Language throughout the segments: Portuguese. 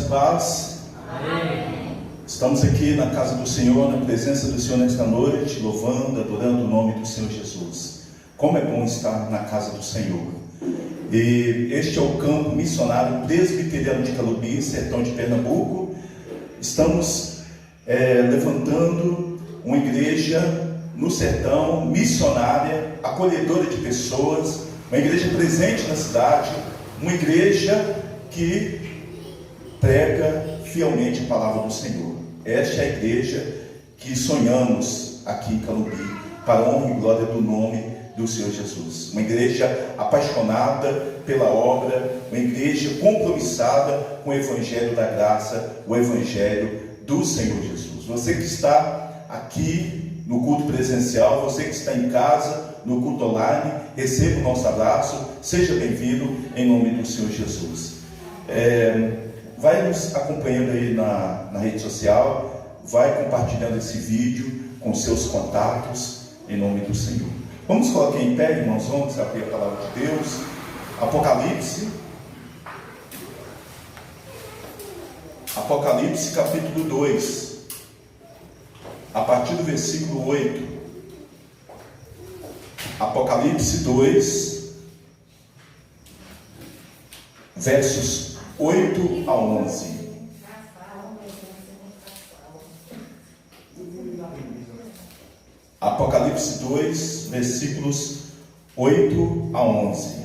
paz. Amém. Estamos aqui na casa do Senhor, na presença do Senhor nesta noite, louvando, adorando o nome do Senhor Jesus. Como é bom estar na casa do Senhor. E este é o campo missionário presbiteriano de Calubi, sertão de Pernambuco. Estamos levantando uma igreja no sertão, missionária, acolhedora de pessoas, uma igreja presente na cidade, uma igreja que prega fielmente a palavra do Senhor. Esta é a igreja que sonhamos aqui em Calubi, para a honra e glória do nome do Senhor Jesus. Uma igreja apaixonada pela obra, uma igreja compromissada com o Evangelho da graça, o Evangelho do Senhor Jesus. Você que está aqui no culto presencial, você que está em casa, no culto online, receba o nosso abraço, seja bem-vindo em nome do Senhor Jesus. Vai nos acompanhando aí na rede social, vai compartilhando esse vídeo com seus contatos, em nome do Senhor. Vamos colocar em pé, irmãos, vamos abrir a palavra de Deus. Apocalipse capítulo 2, a partir do versículo 8. Apocalipse 2, versos 8 a 11. Apocalipse 2, versículos 8 a 11.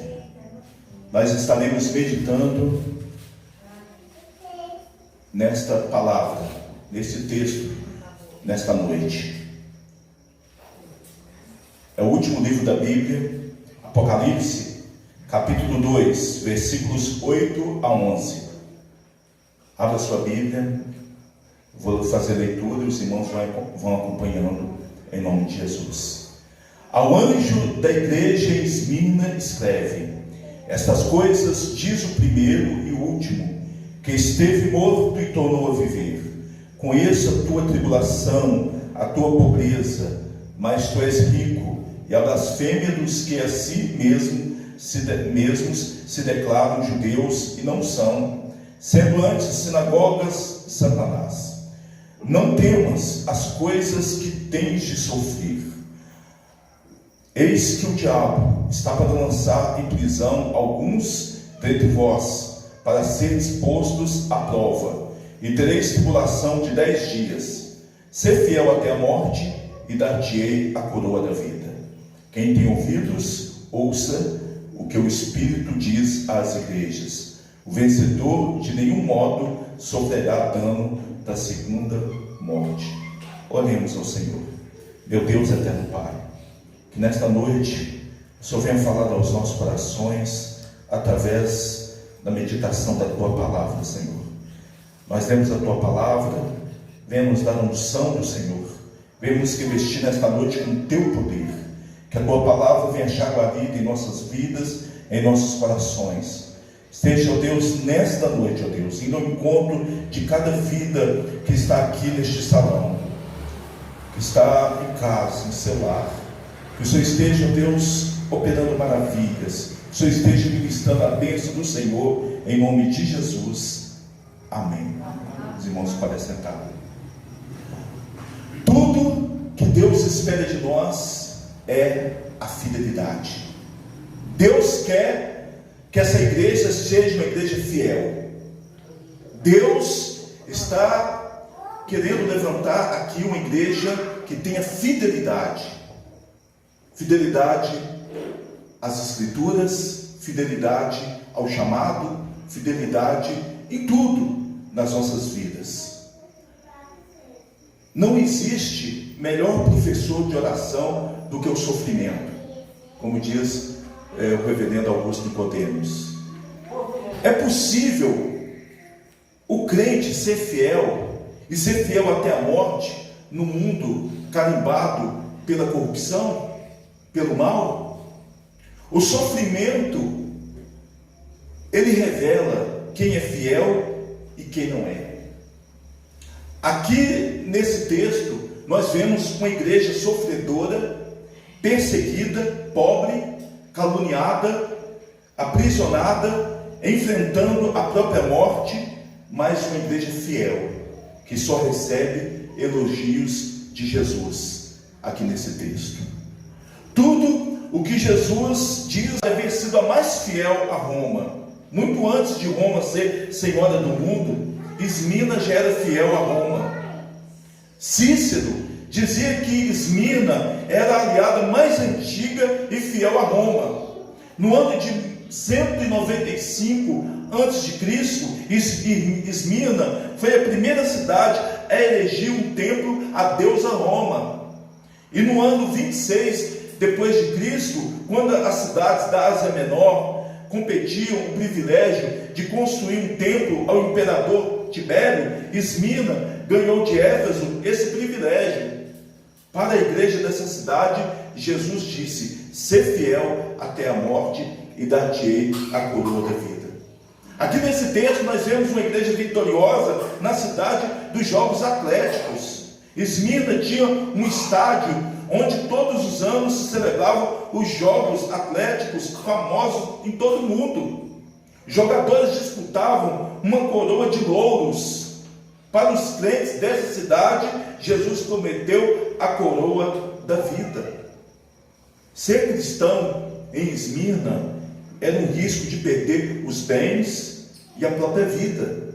Nós estaremos meditando nesta palavra, neste texto, nesta noite. É o último livro da Bíblia, Apocalipse, capítulo 2, versículos 8 a 11. Abra sua Bíblia, vou fazer leitura e os irmãos vão acompanhando em nome de Jesus. Ao anjo da igreja em Esmirna escreve: estas coisas diz o primeiro e o último, que esteve morto e tornou a viver. Conheço a tua tribulação, a tua pobreza, mas tu és rico, e a blasfêmia dos que a si mesmos se declaram judeus e não são, sendo antes sinagogas de Satanás. Não temas as coisas que tens de sofrer. Eis que o diabo está para lançar em prisão alguns dentre vós, para serem expostos à prova, e tereis tribulação de 10 dias. Sê fiel até a morte, e dar-te-ei a coroa da vida. Quem tem ouvidos, ouça o que o Espírito diz às igrejas. O vencedor de nenhum modo sofrerá dano da segunda morte. Oremos ao Senhor. Meu Deus eterno Pai, que nesta noite o Senhor venha falar aos nossos corações através da meditação da Tua palavra, Senhor. Nós lemos a Tua palavra, venha nos dar a unção do Senhor, venha nos revestir nesta noite com o Teu poder, que a Tua palavra venha achar guarida em nossas vidas, em nossos corações. Esteja, ó Deus, nesta noite, ó Deus, indo ao encontro de cada vida que está aqui neste salão, que está em casa, em seu lar. Que o Senhor esteja, ó Deus, operando maravilhas. Que o Senhor esteja ministrando a bênção do Senhor, em nome de Jesus. Amém. Os irmãos podem sentar. Tudo que Deus espera de nós é a fidelidade. Deus quer que essa igreja seja uma igreja fiel. Deus está querendo levantar aqui uma igreja que tenha fidelidade. Fidelidade às Escrituras, fidelidade ao chamado, fidelidade em tudo nas nossas vidas. Não existe melhor professor de oração do que o sofrimento, como diz o reverendo Augusto Nicodemos. É possível o crente ser fiel e ser fiel até a morte no mundo carimbado pela corrupção, pelo mal? O sofrimento, ele revela quem é fiel e quem não é. Aqui nesse texto nós vemos uma igreja sofredora, perseguida, pobre, caluniada, aprisionada, enfrentando a própria morte, mas uma igreja fiel, que só recebe elogios de Jesus aqui nesse texto. Tudo o que Jesus diz haver sido a mais fiel a Roma. Muito antes de Roma ser senhora do mundo, Esmina já era fiel a Roma. Cícero dizia que Esmina era a aliada mais antiga e fiel a Roma. No ano de 195 a.C., Esmina foi a primeira cidade a erigir um templo à deusa Roma. E no ano 26 depois de Cristo, quando as cidades da Ásia Menor competiam o privilégio de construir um templo ao imperador Tibério, Esmina ganhou de Éfeso esse privilégio. Para a igreja dessa cidade, Jesus disse: "Ser fiel até a morte e dar-te-ei a coroa da vida." Aqui nesse texto nós vemos uma igreja vitoriosa na cidade dos Jogos Atléticos. Esmina tinha um estádio onde todos os anos se celebravam os Jogos Atléticos famosos em todo o mundo. Jogadores disputavam uma coroa de louros. Para os crentes dessa cidade, Jesus prometeu a coroa da vida. Ser cristão em Esmirna era um risco de perder os bens e a própria vida.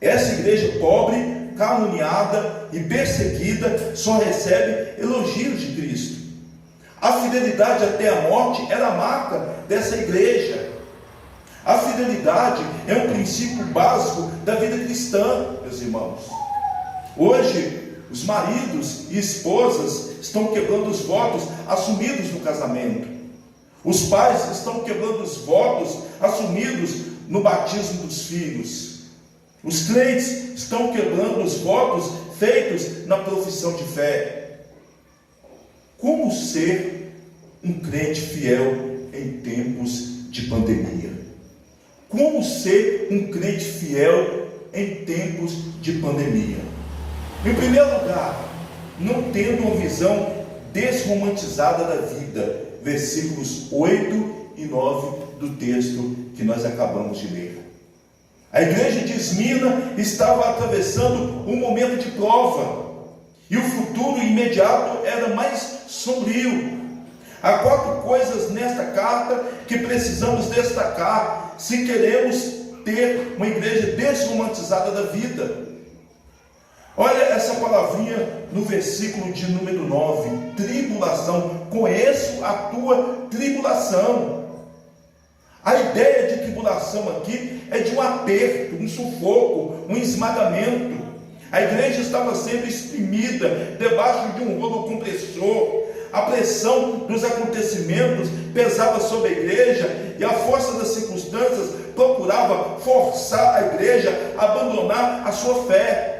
Essa igreja pobre, caluniada e perseguida só recebe elogios de Cristo. A fidelidade até a morte era a marca dessa igreja. A fidelidade é um princípio básico da vida cristã, meus irmãos. Hoje, os maridos e esposas estão quebrando os votos assumidos no casamento. Os pais estão quebrando os votos assumidos no batismo dos filhos. Os crentes estão quebrando os votos feitos na profissão de fé. Como ser um crente fiel em tempos de pandemia? Como ser um crente fiel em tempos de pandemia? Em primeiro lugar, não tendo uma visão desromantizada da vida. Versículos 8 e 9 do texto que nós acabamos de ler. A igreja de Esmina estava atravessando um momento de prova, e o futuro imediato era mais sombrio. Há 4 coisas nesta carta que precisamos destacar se queremos ter uma igreja desromantizada da vida. Olha essa palavrinha no versículo de número 9: tribulação. Conheço a tua tribulação. A ideia de tribulação aqui é de um aperto, um sufoco, um esmagamento. A igreja estava sendo exprimida debaixo de um rolo compressor. A pressão dos acontecimentos pesava sobre a igreja, e a força das circunstâncias procurava forçar a igreja a abandonar a sua fé.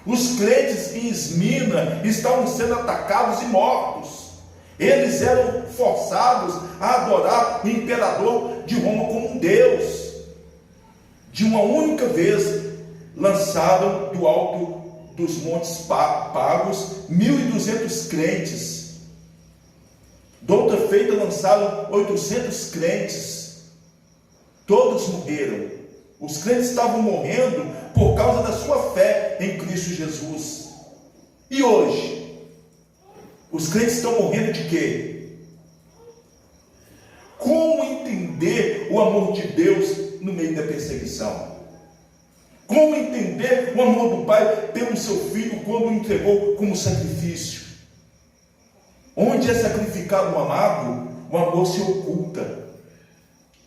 Os crentes em Esmina estavam sendo atacados e mortos. Eles eram forçados a adorar o imperador de Roma como um Deus. De uma única vez, lançaram do alto dos montes pagos 1.200 crentes. De outra feita, lançaram 800 crentes. Todos morreram. Os crentes estavam morrendo por causa da sua fé em Cristo Jesus. E hoje, os crentes estão morrendo de quê? Como entender o amor de Deus no meio da perseguição? Como entender o amor do Pai pelo seu Filho quando o entregou como sacrifício? Onde é sacrificado o amado, o amor se oculta.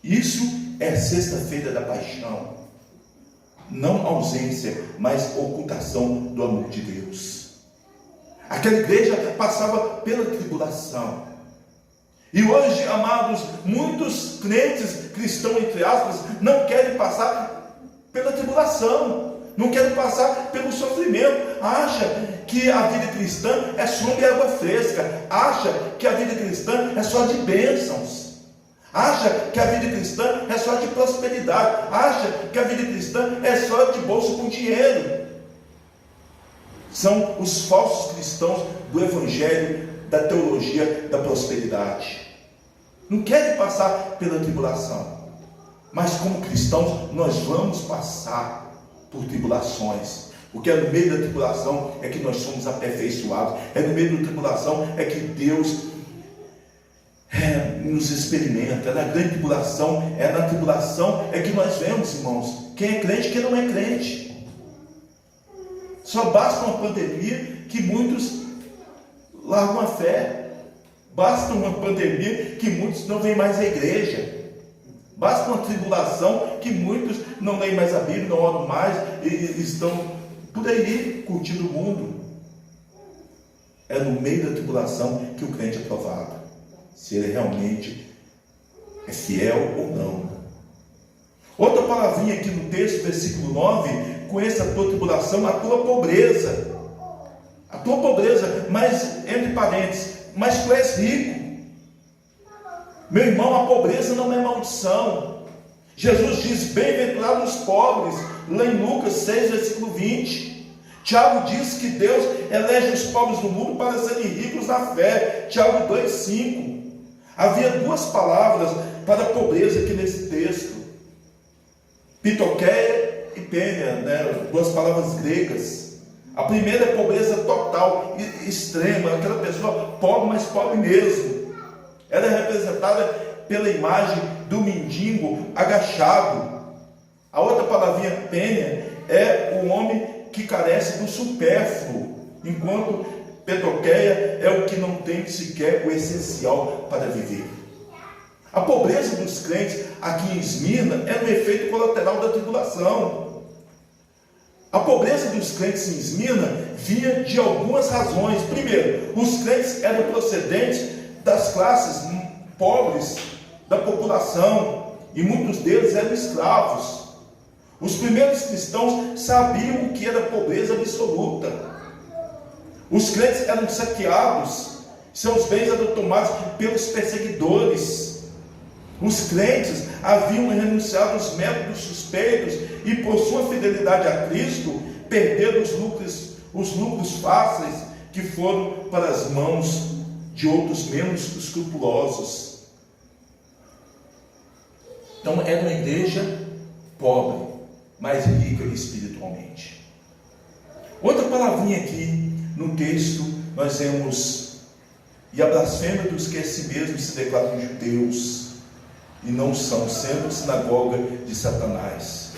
Isso é sexta-feira da paixão. Não ausência, mas ocultação do amor de Deus. Aquela igreja passava pela tribulação. E hoje, amados, muitos crentes cristãos, entre aspas, não querem passar pela tribulação, não querem passar pelo sofrimento. Acha que a vida cristã é sombra e água fresca. Acha que a vida cristã é só de bênçãos. Acha que a vida cristã é só de prosperidade. Acha que a vida cristã é só de bolsa com dinheiro. São os falsos cristãos do evangelho, da teologia da prosperidade. Não querem passar pela tribulação. Mas como cristãos, nós vamos passar por tribulações. Porque é no meio da tribulação é que nós somos aperfeiçoados. É no meio da tribulação é que Deus nos experimenta. É na grande tribulação, é na tribulação é que nós vemos, irmãos, quem é crente e quem não é crente. Só basta uma pandemia que muitos largam a fé. Basta uma pandemia que muitos não vêm mais à igreja. Basta uma tribulação que muitos não leem mais a Bíblia, não oram mais e estão por aí curtindo o mundo. É no meio da tribulação que o crente é provado, se ele realmente é fiel ou não. Outra palavrinha aqui no texto, versículo 9: conheça a tua tribulação, a tua pobreza. A tua pobreza, mas entre parênteses, mas tu és rico. Meu irmão, a pobreza não é maldição. Jesus diz: bem-aventurados os pobres, lá em Lucas 6, versículo 20. Tiago diz que Deus elege os pobres do mundo para serem ricos na fé. Tiago 2, 5. Havia duas palavras para a pobreza aqui nesse texto: pitoqueia e pênia, duas palavras gregas. A primeira é pobreza total, extrema, aquela pessoa pobre, mas pobre mesmo. Ela é representada pela imagem do mendigo agachado. A outra palavrinha, pênia, é o homem que carece do supérfluo, enquanto petoqueia é o que não tem sequer o essencial para viver. A pobreza dos crentes aqui em Esmirna é um efeito colateral da tribulação. A pobreza dos crentes em Esmirna vinha de algumas razões. Primeiro, os crentes eram procedentes das classes pobres da população, e muitos deles eram escravos. Os primeiros cristãos sabiam o que era pobreza absoluta. Os crentes eram saqueados, seus bens eram tomados pelos perseguidores. Os crentes haviam renunciado aos métodos suspeitos e, por sua fidelidade a Cristo, perderam os lucros fáceis que foram para as mãos de outros menos escrupulosos. Então era uma igreja pobre, mas rica espiritualmente. Outra palavrinha aqui no texto nós vemos: e a blasfêmia dos que a si mesmos se declaram judeus e não são, sendo sinagoga de Satanás.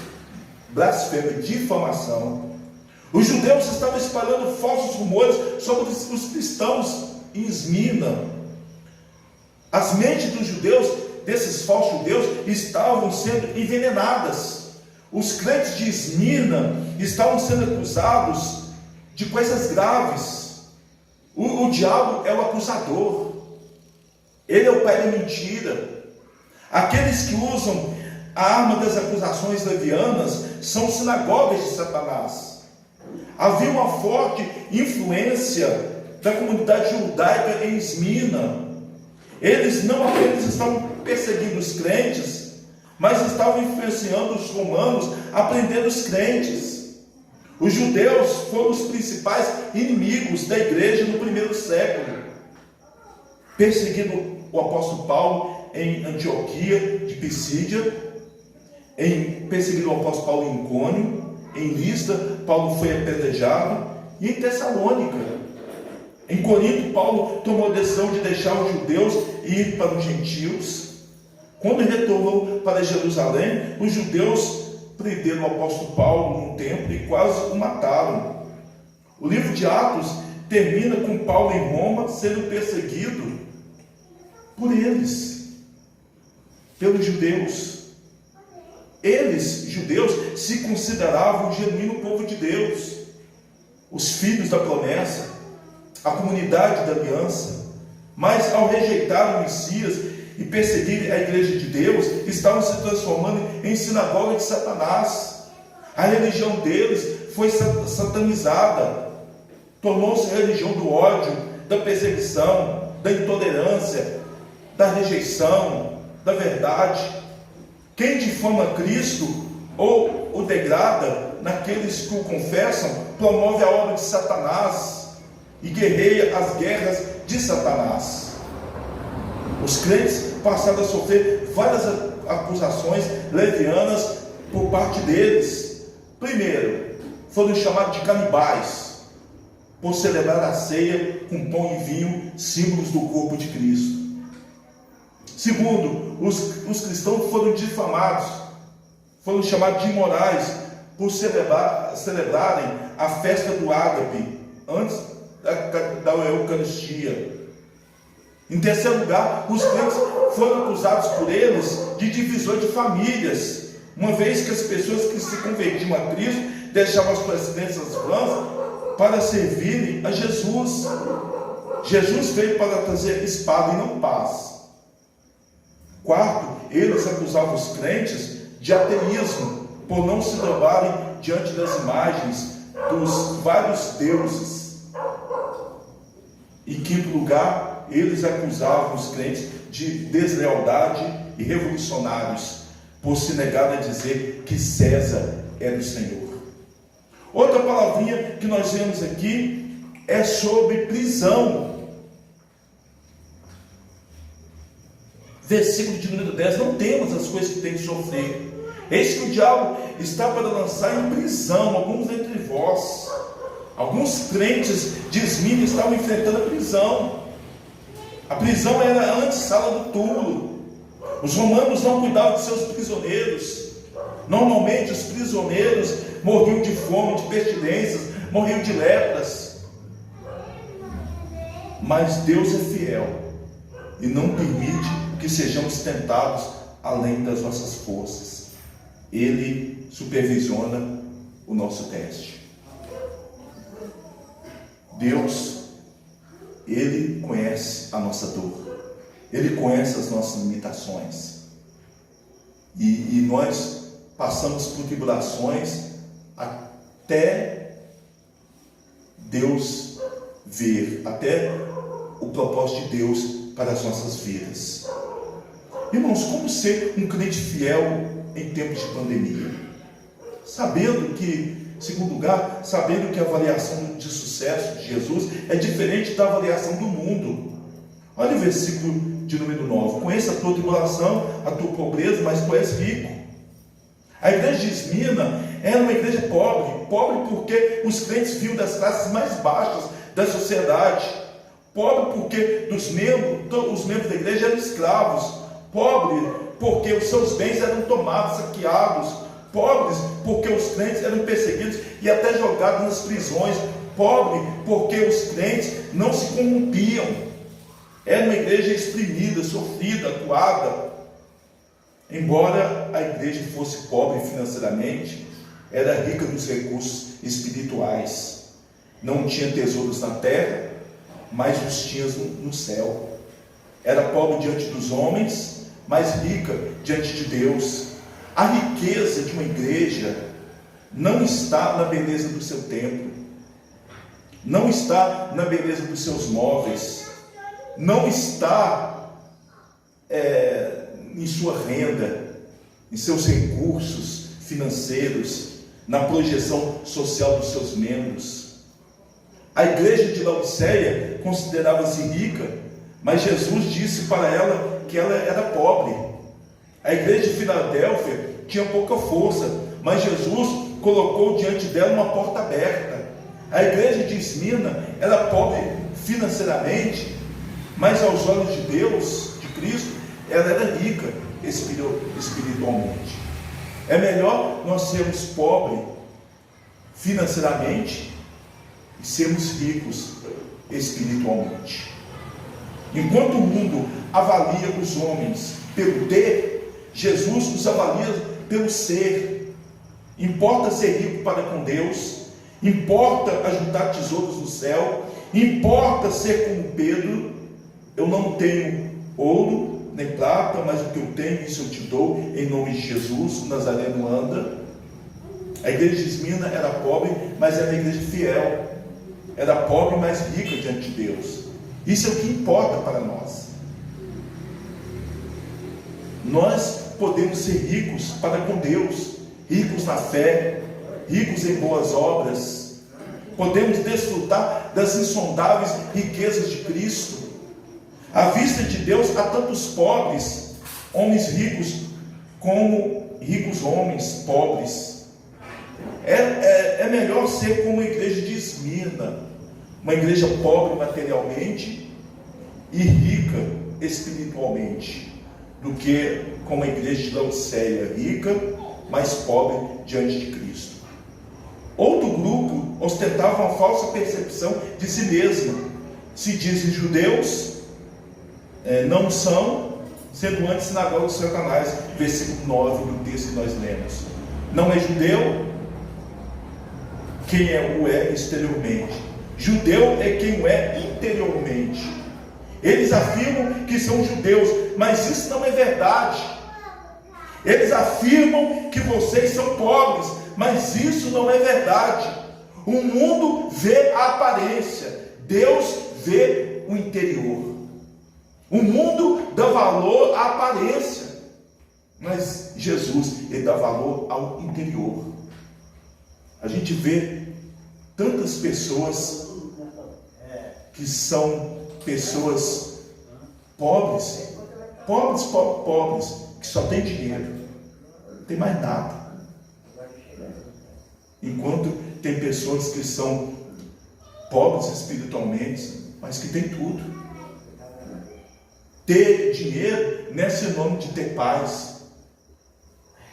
Blasfêmia, difamação. Os judeus estavam espalhando falsos rumores sobre os cristãos em Esmirna. As mentes dos judeus, desses falsos judeus, estavam sendo envenenadas. Os crentes de Esmirna estavam sendo acusados de coisas graves. O diabo é o acusador, ele é o pai da mentira. Aqueles que usam a arma das acusações levianas são sinagogas de Satanás. Havia uma forte influência da comunidade judaica em Esmirna. Eles não apenas estavam perseguindo os crentes, mas estavam influenciando os romanos a prender os crentes. Os judeus foram os principais inimigos da igreja no primeiro século, perseguindo o apóstolo Paulo em Antioquia de Pisídia, perseguindo o apóstolo Paulo em Icônio, em Listra, Paulo foi apedrejado, e em Tessalônica. Em Corinto, Paulo tomou a decisão de deixar os judeus e ir para os gentios. Quando ele retornou para Jerusalém, os judeus prenderam o apóstolo Paulo no templo e quase o mataram. O livro de Atos termina com Paulo em Roma sendo perseguido por eles, pelos judeus. Eles, judeus, se consideravam o genuíno povo de Deus, os filhos da promessa, a comunidade da aliança. Mas ao rejeitar o Messias e perseguir a igreja de Deus, estavam se transformando em sinagoga de Satanás. A religião deles foi satanizada, tornou-se a religião do ódio, da perseguição, da intolerância, da rejeição da verdade. Quem difama Cristo ou o degrada naqueles que o confessam, promove a obra de Satanás e guerreia as guerras de Satanás. Os crentes passaram a sofrer várias acusações levianas por parte deles. Primeiro, foram chamados de canibais por celebrar a ceia com pão e vinho, símbolos do corpo de Cristo. Segundo, os cristãos foram difamados, foram chamados de imorais por celebrarem a festa do ágape antes da Eucaristia. Em terceiro lugar, os crentes foram acusados por eles de divisor de famílias, uma vez que as pessoas que se convertiam a Cristo deixavam as suas crenças vãs para servirem a Jesus. Jesus veio para trazer espada e não paz. Quarto, eles acusavam os crentes de ateísmo, por não se dobrarem diante das imagens dos vários deuses. Em quinto lugar, eles acusavam os crentes de deslealdade e revolucionários, por se negar a dizer que César era o Senhor. Outra palavrinha que nós vemos aqui é sobre prisão. Versículo de número 10, não temos as coisas que tem que sofrer. Eis que o diabo está para lançar em prisão alguns entre vós. Alguns crentes de Esmirna estavam enfrentando a prisão. A prisão era antes sala do túmulo. Os romanos não cuidavam de seus prisioneiros. Normalmente os prisioneiros morriam de fome, de pestilências, morriam de lepras. Mas Deus é fiel e não permite que sejamos tentados além das nossas forças. Ele supervisiona o nosso teste. Deus, Ele conhece a nossa dor, Ele conhece as nossas limitações, e nós passamos por tribulações até Deus ver, até o propósito de Deus para as nossas vidas. Irmãos, como ser um crente fiel em tempos de pandemia? Sabendo que, em segundo lugar, sabendo que a avaliação de sucesso de Jesus é diferente da avaliação do mundo. Olha o versículo de número 9. Conheça a tua tribulação, a tua pobreza, mas tu és rico. A igreja de Esmirna era uma igreja pobre. Pobre porque os crentes vinham das classes mais baixas da sociedade. Pobre porque os membros da igreja eram escravos. Pobre porque os seus bens eram tomados, saqueados. Pobres porque os crentes eram perseguidos e até jogados nas prisões. Pobre porque os crentes não se corrompiam. Era uma igreja exprimida, sofrida, acuada. Embora a igreja fosse pobre financeiramente, era rica nos recursos espirituais. Não tinha tesouros na terra, mas os tinha no céu. Era pobre diante dos homens, mas rica diante de Deus. A riqueza de uma igreja não está na beleza do seu templo, não está na beleza dos seus móveis, não está em sua renda, em seus recursos financeiros, na projeção social dos seus membros. A igreja de Laodiceia considerava-se rica, mas Jesus disse para ela que ela era pobre. A igreja de Filadélfia tinha pouca força, mas Jesus colocou diante dela uma porta aberta. A igreja de Esmirna era pobre financeiramente, mas aos olhos de Deus, de Cristo, ela era rica espiritualmente. É melhor nós sermos pobres financeiramente e sermos ricos espiritualmente. Enquanto o mundo avalia os homens pelo ter, Jesus nos avalia pelo ser. Importa ser rico para com Deus, importa ajuntar tesouros no céu, importa ser como Pedro. Eu não tenho ouro nem prata, mas o que eu tenho, isso eu te dou, em nome de Jesus. Nazareno anda. A igreja de Esmirna era pobre, mas era uma igreja fiel. Era pobre, mas rica diante de Deus. Isso é o que importa para nós. Nós podemos ser ricos para com Deus, ricos na fé, ricos em boas obras. Podemos desfrutar das insondáveis riquezas de Cristo. À vista de Deus, há tantos pobres, homens ricos, como ricos homens pobres. É melhor ser como a igreja de Esmirna, uma igreja pobre materialmente e rica espiritualmente, do que como a igreja de Laodiceia, rica, mas pobre diante de Cristo. Outro grupo ostentava uma falsa percepção de si mesmo. Se dizem judeus, não são, sendo antes sinagoga de Satanás, versículo 9 do texto que nós lemos. Não é judeu quem o é exteriormente. Judeu é quem o é interiormente. Eles afirmam que são judeus, mas isso não é verdade. Eles afirmam que vocês são pobres, mas isso não é verdade. O mundo vê a aparência, Deus vê o interior. O mundo dá valor à aparência, mas Jesus, ele dá valor ao interior. A gente vê tantas pessoas que são pessoas pobres, que só tem dinheiro, não tem mais nada. Enquanto tem pessoas que são pobres espiritualmente, mas que tem tudo. Ter dinheiro não é sinônimo de ter paz.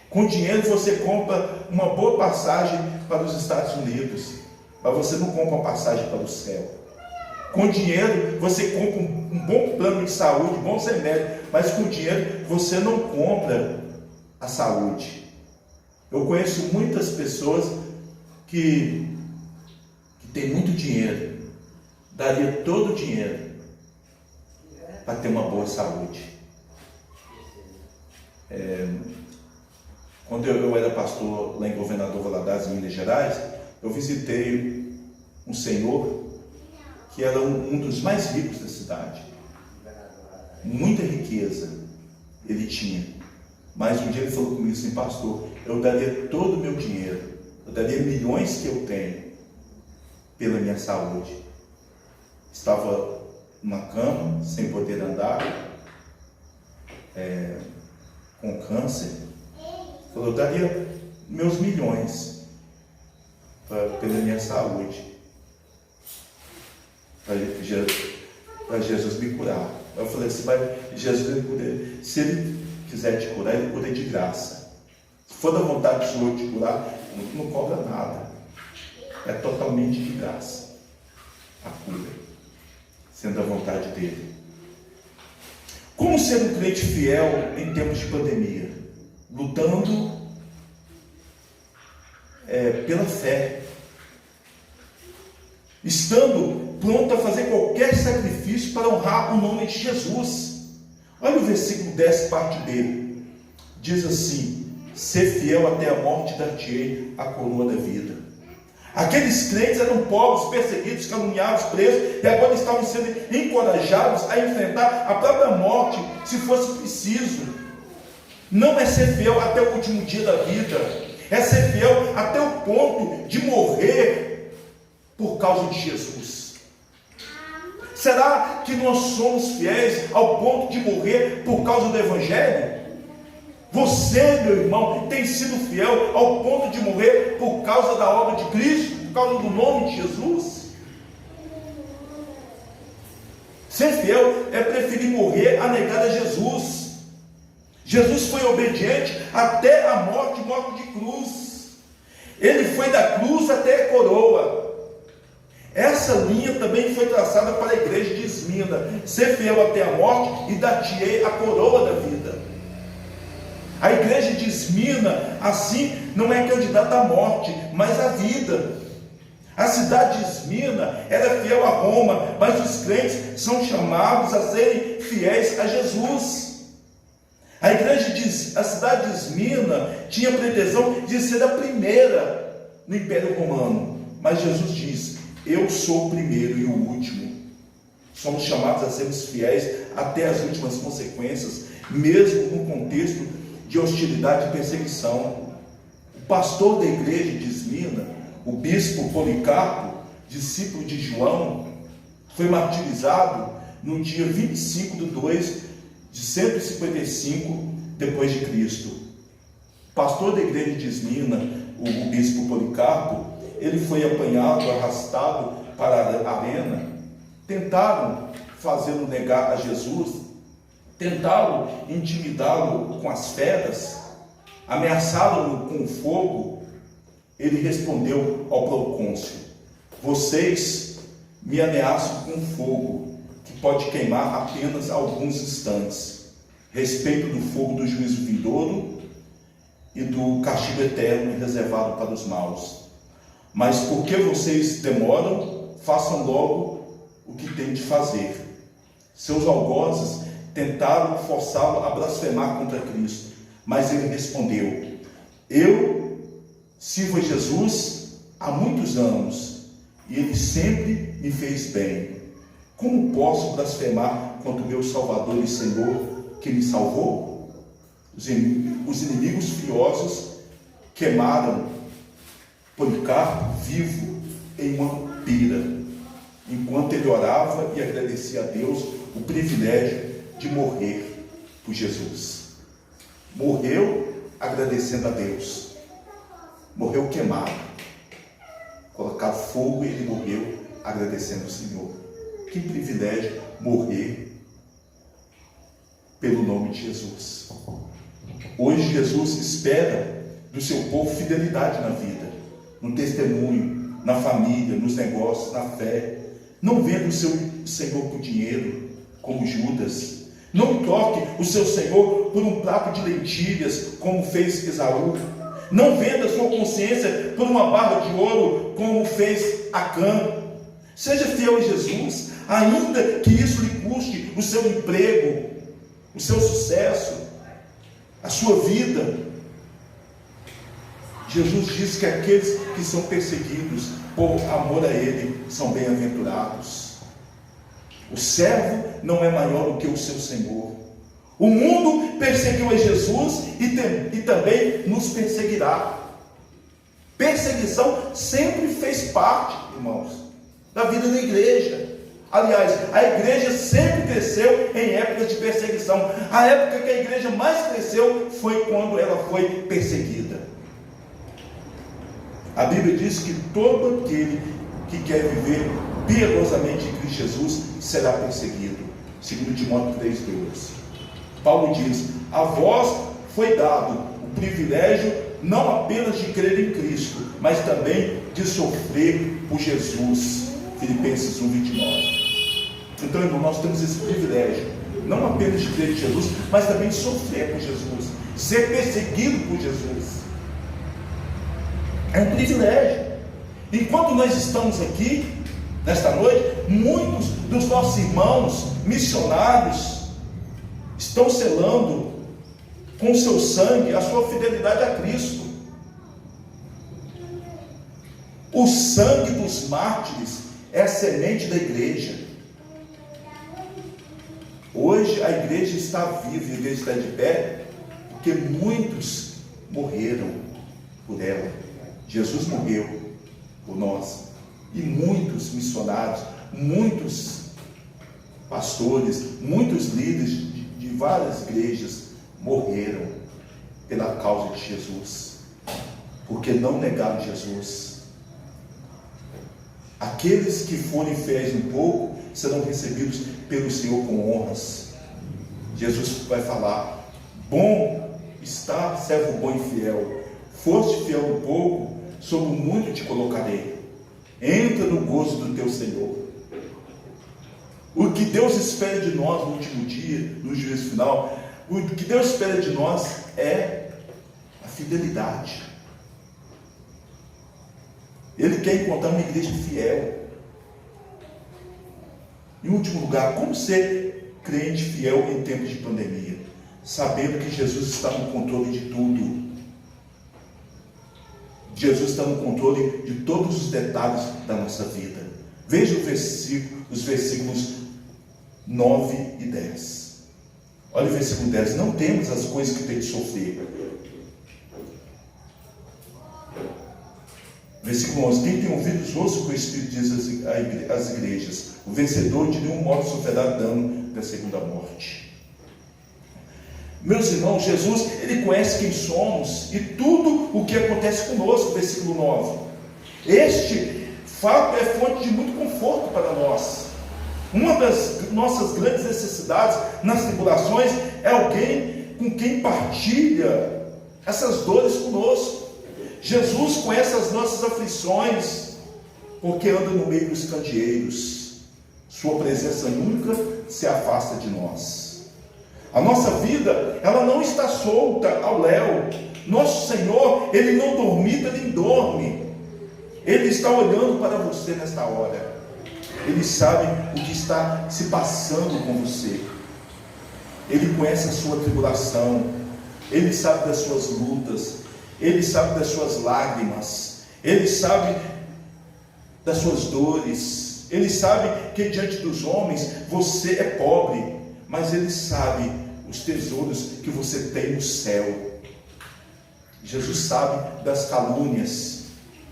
Com dinheiro você compra uma boa passagem para os Estados Unidos, mas você não compra uma passagem para o céu. Com dinheiro você compra um bom plano de saúde, bom remédio, mas com dinheiro você não compra a saúde. Eu conheço muitas pessoas que têm muito dinheiro, daria todo o dinheiro para ter uma boa saúde. Quando eu era pastor lá em Governador Valadares, em Minas Gerais, eu visitei um senhor que era um dos mais ricos da cidade. Muita riqueza ele tinha. Mas um dia ele falou comigo assim: pastor, eu daria todo o meu dinheiro, eu daria milhões que eu tenho pela minha saúde. Estava numa cama, sem poder andar, com câncer. Falou: eu daria meus milhões pela minha saúde, para Jesus me curar. Eu falei assim: Jesus, se ele quiser te curar, ele cura de graça. Se for da vontade do Senhor te curar, não cobra nada, é totalmente de graça a cura, sendo da vontade dele. Como ser um crente fiel em tempos de pandemia? Lutando pela fé, estando pronto a fazer qualquer sacrifício para honrar o nome de Jesus. Olha o versículo 10, parte B. Diz assim: ser fiel até a morte, dar-te-ei a coroa da vida. Aqueles crentes eram pobres, perseguidos, caluniados, presos, e agora estavam sendo encorajados a enfrentar a própria morte, se fosse preciso. Não é ser fiel até o último dia da vida, é ser fiel até o ponto de morrer por causa de Jesus. Será que nós somos fiéis ao ponto de morrer por causa do Evangelho? Você, meu irmão, tem sido fiel ao ponto de morrer por causa da obra de Cristo, por causa do nome de Jesus? Ser fiel é preferir morrer a negar a Jesus. Jesus foi obediente até a morte de cruz. Ele foi da cruz até a coroa. Essa linha também foi traçada para a igreja de Esmirna: ser fiel até a morte e dar-te-ei a coroa da vida. A igreja de Esmirna, assim, não é candidata à morte, mas à vida. A cidade de Esmirna era fiel a Roma, mas os crentes são chamados a serem fiéis a Jesus. A cidade de Esmirna tinha a pretensão de ser a primeira no Império Romano, mas Jesus diz: eu sou o primeiro e o último. Somos chamados a sermos fiéis até as últimas consequências, mesmo no contexto de hostilidade e perseguição. O pastor da igreja de Esmirna, o bispo Policarpo, discípulo de João, foi martirizado no dia 25/2/155 depois de Cristo. Pastor da igreja de Esmina, o bispo Policarpo, ele foi apanhado, arrastado para a arena. Tentaram fazê-lo negar a Jesus, tentaram intimidá-lo com as feras, ameaçaram-no com fogo. Ele respondeu ao procônsul: vocês me ameaçam com fogo, que pode queimar apenas alguns instantes. Respeito do fogo do juízo vindouro e do castigo eterno reservado para os maus. Mas porque vocês demoram, façam logo o que têm de fazer. Seus algozes tentaram forçá-lo a blasfemar contra Cristo, mas ele respondeu: eu sirvo a Jesus há muitos anos e ele sempre me fez bem. Como posso blasfemar contra o meu Salvador e Senhor que me salvou? Os inimigos furiosos queimaram Policarpo vivo em uma pira, enquanto ele orava e agradecia a Deus o privilégio de morrer por Jesus. Morreu agradecendo a Deus. Morreu queimado. Colocaram fogo e ele morreu agradecendo ao Senhor. Que privilégio morrer pelo nome de Jesus. Hoje Jesus espera do seu povo fidelidade na vida, no testemunho, na família, nos negócios, na fé. Não venda o seu Senhor por dinheiro, como Judas. Não troque o seu Senhor por um prato de lentilhas, como fez Esaú. Não venda a sua consciência por uma barra de ouro, como fez Acã. Seja fiel a Jesus, ainda que isso lhe custe o seu emprego, o seu sucesso, a sua vida. Jesus diz que aqueles que são perseguidos por amor a Ele são bem-aventurados. O servo não é maior do que o seu Senhor. O mundo perseguiu a Jesus e também nos perseguirá. Perseguição sempre fez parte, irmãos, da vida da igreja. Aliás, a igreja sempre cresceu em épocas de perseguição. A época que a igreja mais cresceu foi quando ela foi perseguida. A Bíblia diz que todo aquele que quer viver piedosamente em Cristo Jesus será perseguido. 2 Timóteo 3:12. Paulo diz: a vós foi dado o privilégio não apenas de crer em Cristo, mas também de sofrer por Jesus. Filipenses 1:29. Então, irmão, nós temos esse privilégio, não apenas de crer em Jesus, mas também de sofrer por Jesus, ser perseguido por Jesus. É um privilégio. Enquanto nós estamos aqui, nesta noite, muitos dos nossos irmãos missionários estão selando com o seu sangue a sua fidelidade a Cristo. O sangue dos mártires é a semente da igreja. Hoje a igreja está viva, a igreja está de pé, porque muitos morreram por ela. Jesus morreu por nós. E muitos missionários, muitos pastores, muitos líderes de várias igrejas morreram pela causa de Jesus, porque não negaram Jesus. Aqueles que forem fiéis um pouco serão recebidos pelo Senhor com honras. Jesus vai falar: bom está, servo bom e fiel. Foste fiel um pouco, sobre o muito te colocarei. Entra no gozo do teu Senhor. O que Deus espera de nós no último dia, no juízo final, o que Deus espera de nós é a fidelidade. Ele quer encontrar uma igreja fiel. Em último lugar, como ser crente fiel em tempos de pandemia? Sabendo que Jesus está no controle de tudo. Jesus está no controle de todos os detalhes da nossa vida. Veja os versículos 9 e 10. Olha o versículo 10. Não temos as coisas que tem de sofrer. Versículo 11. Quem tem ouvidos, ouça o que o Espírito diz às igrejas. O vencedor de nenhum modo sofrerá dano da segunda morte. Meus irmãos, Jesus, ele conhece quem somos e tudo o que acontece conosco, versículo 9. Este fato é fonte de muito conforto para nós. Uma das nossas grandes necessidades nas tribulações é alguém com quem partilha essas dores conosco. Jesus conhece as nossas aflições, porque anda no meio dos candeeiros. Sua presença nunca se afasta de nós. A nossa vida, ela não está solta ao léu. Nosso Senhor, ele não dormita nem dorme. Ele está olhando para você nesta hora. Ele sabe o que está se passando com você. Ele conhece a sua tribulação. Ele sabe das suas lutas. Ele sabe das suas lágrimas. Ele sabe das suas dores. Ele sabe que diante dos homens você é pobre, mas ele sabe os tesouros que você tem no céu. Jesus sabe das calúnias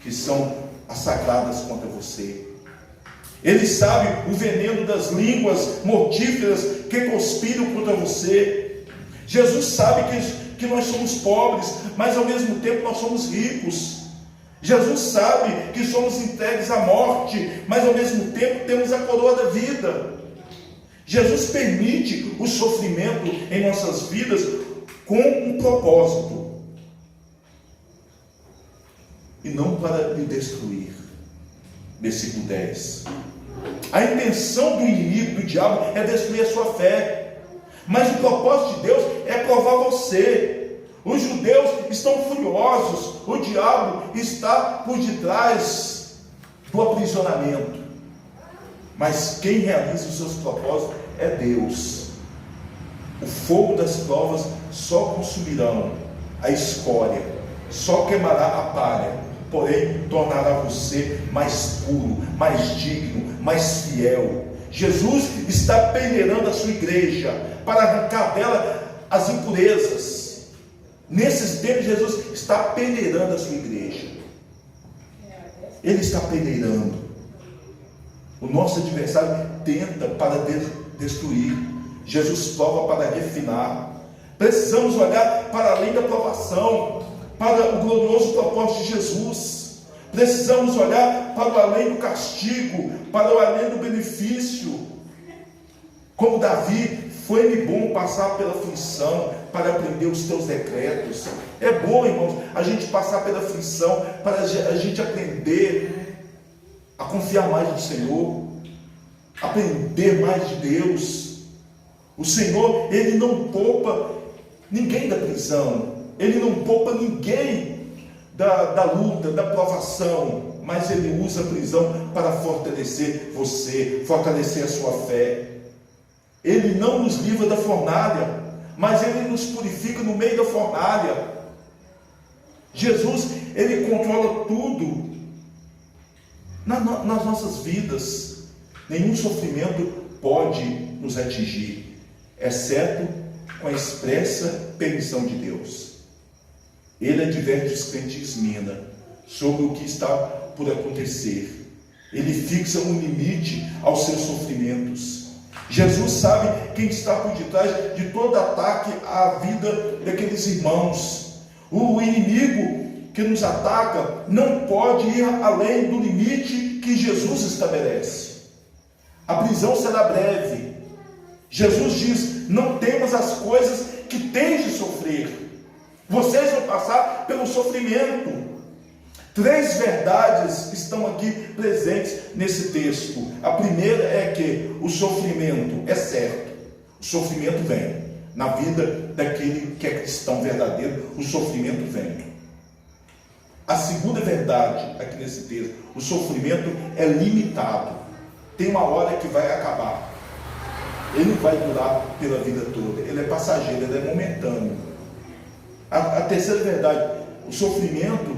que são assacradas contra você. Ele sabe o veneno das línguas mortíferas que conspiram contra você. Jesus sabe que nós somos pobres, mas ao mesmo tempo nós somos ricos. Jesus sabe que somos entregues à morte, mas ao mesmo tempo temos a coroa da vida. Jesus permite o sofrimento em nossas vidas com um propósito, e não para lhe destruir. Versículo 10. A intenção do inimigo, do diabo, é destruir a sua fé, mas o propósito de Deus é provar você. Os judeus estão furiosos, o diabo está por detrás do aprisionamento, mas quem realiza os seus propósitos é Deus. O fogo das provas só consumirão a escória, só queimará a palha, porém tornará você mais puro, mais digno, mais fiel. Jesus está peneirando a sua igreja para arrancar dela as impurezas. Nesses tempos, Jesus está peneirando a sua igreja. Ele está peneirando. O nosso adversário tenta para destruir. Jesus prova para refinar. Precisamos olhar para além da provação, para o glorioso propósito de Jesus. Precisamos olhar para o além do castigo, para o além do benefício. Como Davi, foi-me bom passar pela aflição para aprender os teus decretos. É bom, irmãos, a gente passar pela aflição para a gente aprender a confiar mais no Senhor, aprender mais de Deus. O Senhor, ele não poupa ninguém da prisão, ele não poupa ninguém da luta, da provação, mas ele usa a prisão para fortalecer você, fortalecer a sua fé. Ele não nos livra da fornalha, mas ele nos purifica no meio da fornalha. Jesus, ele controla tudo nas nossas vidas. Nenhum sofrimento pode nos atingir, exceto com a expressa permissão de Deus. Ele adverte os crentes Mina sobre o que está por acontecer. Ele fixa um limite aos seus sofrimentos. Jesus sabe quem está por detrás de todo ataque à vida daqueles irmãos. O inimigo que nos ataca não pode ir além do limite que Jesus estabelece. A prisão será breve. Jesus diz: não temas as coisas que tens de sofrer. Vocês vão passar pelo sofrimento. 3 verdades estão aqui presentes nesse texto. A primeira é que o sofrimento é certo. O sofrimento vem. Na vida daquele que é cristão verdadeiro, o sofrimento vem. A segunda verdade aqui nesse texto: o sofrimento é limitado. Tem uma hora que vai acabar. Ele não vai durar pela vida toda. Ele é passageiro, ele é momentâneo. A terceira verdade: o sofrimento,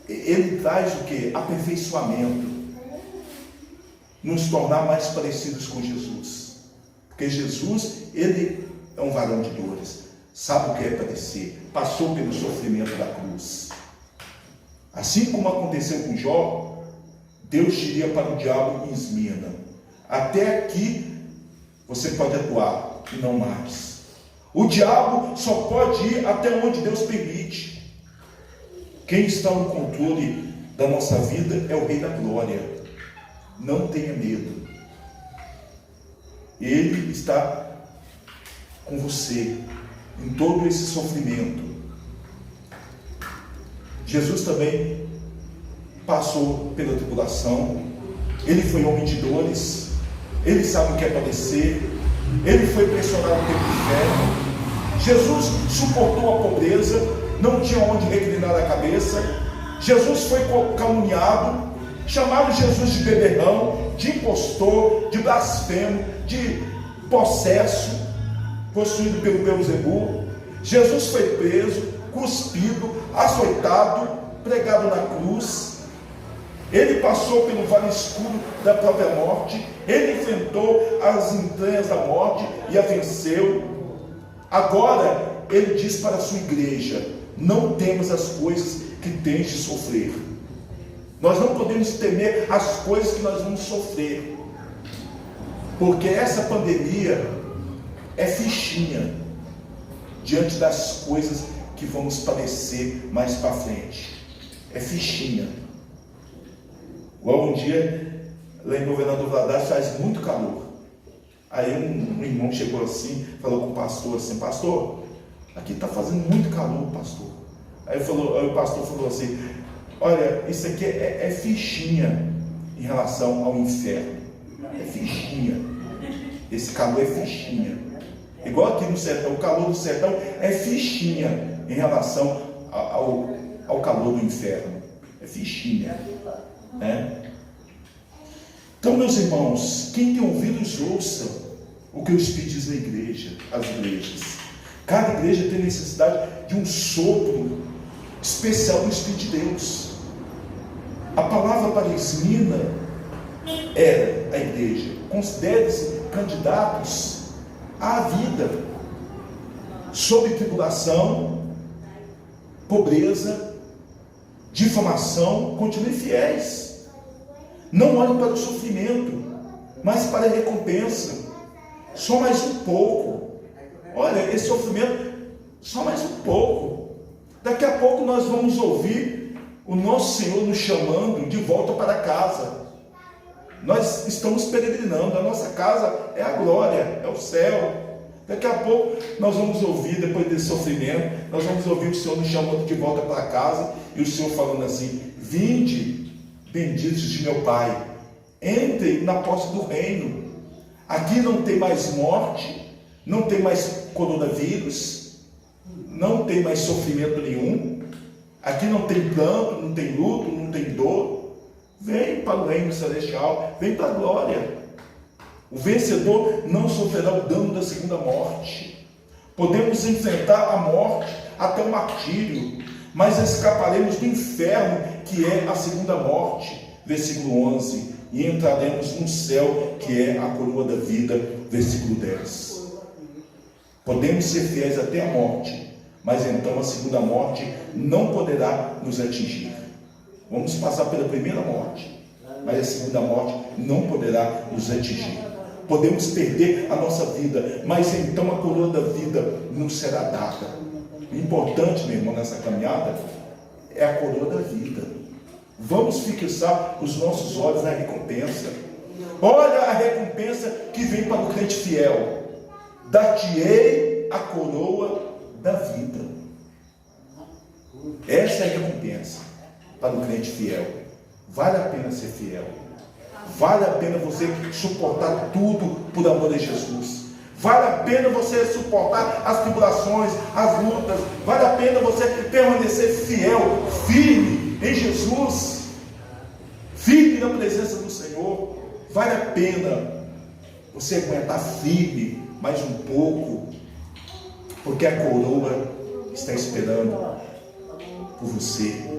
ele traz o que? Aperfeiçoamento. Nos tornar mais parecidos com Jesus. Porque Jesus, ele é um varão de dores. Sabe o que é padecer. Passou pelo sofrimento da cruz. Assim como aconteceu com Jó, Deus diria para o diabo em Esmirna: Até aqui você pode atuar e não mais. O diabo só pode ir até onde Deus permite. Quem está no controle da nossa vida é o Rei da Glória. Não tenha medo. Ele está com você em todo esse sofrimento. Jesus também passou pela tribulação. Ele foi homem de dores. Ele sabe o que é padecer. Ele foi pressionado pelo inferno. Jesus suportou a pobreza, não tinha onde reclinar a cabeça. Jesus foi caluniado, chamaram Jesus de beberrão, de impostor, de blasfemo, de possesso, possuído pelo Beelzebul. Jesus foi preso, cuspido, açoitado, pregado na cruz. Ele passou pelo vale escuro da própria morte. Ele enfrentou as entranhas da morte e a venceu. Agora ele diz para a sua igreja: não temos as coisas que tens de sofrer. Nós não podemos temer as coisas que nós vamos sofrer, porque essa pandemia é fichinha diante das coisas que vamos padecer mais para frente. É fichinha. Igual um dia lá em Governador Valadares faz muito calor. Aí um irmão chegou assim, falou com o pastor assim: pastor, aqui está fazendo muito calor, pastor. Aí o pastor falou assim: olha, isso aqui é fichinha em relação ao inferno. É fichinha. Esse calor é fichinha. Igual aqui no sertão, o calor do sertão é fichinha em relação ao calor do inferno. É fichinha. Né? Então, meus irmãos, quem tem ouvidos, ouça o que o Espírito diz na igreja, as igrejas. Cada igreja tem necessidade de um sopro especial do Espírito de Deus. A palavra para Esmina era a igreja: considere-se candidatos à vida, sob tribulação, pobreza, difamação, continuem fiéis. Não olhem para o sofrimento, mas para a recompensa. Só mais um pouco. Olha, esse sofrimento, só mais um pouco. Daqui a pouco nós vamos ouvir o nosso Senhor nos chamando de volta para casa. Nós estamos peregrinando, a nossa casa é a glória, é o céu. Daqui a pouco nós vamos ouvir, depois desse sofrimento, nós vamos ouvir o Senhor nos chamando de volta para casa, e o Senhor falando assim: vinde, benditos de meu Pai, entrem na posse do reino. Aqui não tem mais morte, não tem mais coronavírus, não tem mais sofrimento nenhum. Aqui não tem pranto, não tem luto, não tem dor. Vem para o reino celestial, vem para a glória. O vencedor não sofrerá o dano da segunda morte. Podemos enfrentar a morte até o martírio, mas escaparemos do inferno, que é a segunda morte, versículo 11, e entraremos no céu, que é a coroa da vida, versículo 10. Podemos ser fiéis até a morte, mas então a segunda morte não poderá nos atingir. Vamos passar pela primeira morte, mas a segunda morte não poderá nos atingir. Podemos perder a nossa vida, mas então a coroa da vida nos será dada. O importante, meu irmão, nessa caminhada é a coroa da vida. Vamos fixar os nossos olhos na recompensa. Olha a recompensa que vem para o crente fiel: dar-te-ei a coroa da vida. Essa é a recompensa para o crente fiel. Vale a pena ser fiel. Vale a pena você suportar tudo por amor a Jesus. Vale a pena você suportar as tribulações, as lutas. Vale a pena você permanecer fiel, firme em Jesus, firme na presença do Senhor. Vale a pena você aguentar firme mais um pouco, porque a coroa está esperando por você.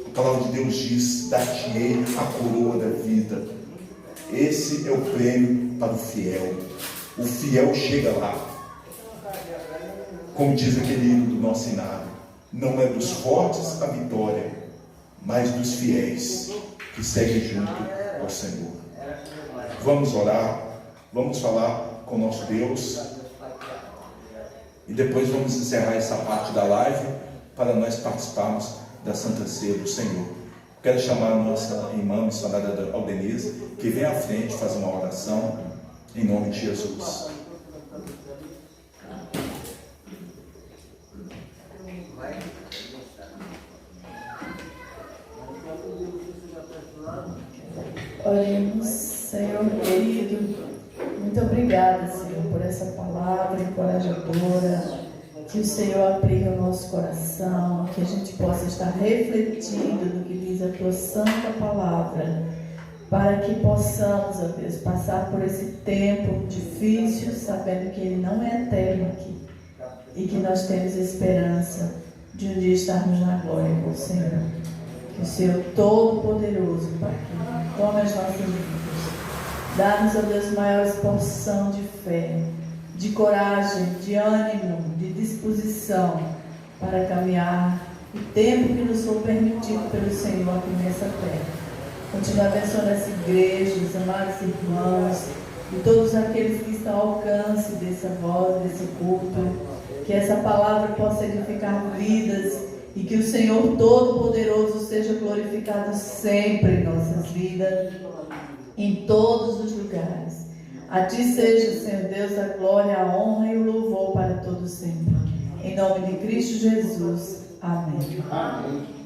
A palavra de Deus diz: dar-te-ei a coroa da vida. Esse é o prêmio para o fiel. O fiel chega lá. Como diz aquele hino do nosso cenário: não é dos fortes a vitória, mas dos fiéis que seguem junto ao Senhor. Vamos orar, vamos falar com o nosso Deus e depois vamos encerrar essa parte da live para nós participarmos da Santa Ceia do Senhor. Quero chamar a nossa irmã missionária Aldenise, que vem à frente fazer uma oração em nome de Jesus. Oremos. Senhor querido, muito obrigada, Senhor, por essa palavra encorajadora, que o Senhor aplique ao nosso coração, que a gente possa estar refletindo no que diz a tua santa palavra, para que possamos, ó Deus, passar por esse tempo difícil, sabendo que ele não é eterno aqui, e que nós temos esperança de um dia estarmos na glória com o Senhor. Que o Senhor Todo-Poderoso, Pai, tome as nossas vidas. Dá-nos, ó Deus, maior porção de fé, de coragem, de ânimo, de disposição para caminhar o tempo que nos for permitido pelo Senhor aqui nessa terra. Continua abençoando essa igreja, os amados irmãos e todos aqueles que estão ao alcance dessa voz, desse culto. Que essa palavra possa edificar vidas e que o Senhor Todo-Poderoso seja glorificado sempre em nossas vidas, em todos os lugares. A Ti seja, Senhor Deus, a glória, a honra e o louvor para todos sempre. Em nome de Cristo Jesus. Amém. Amém.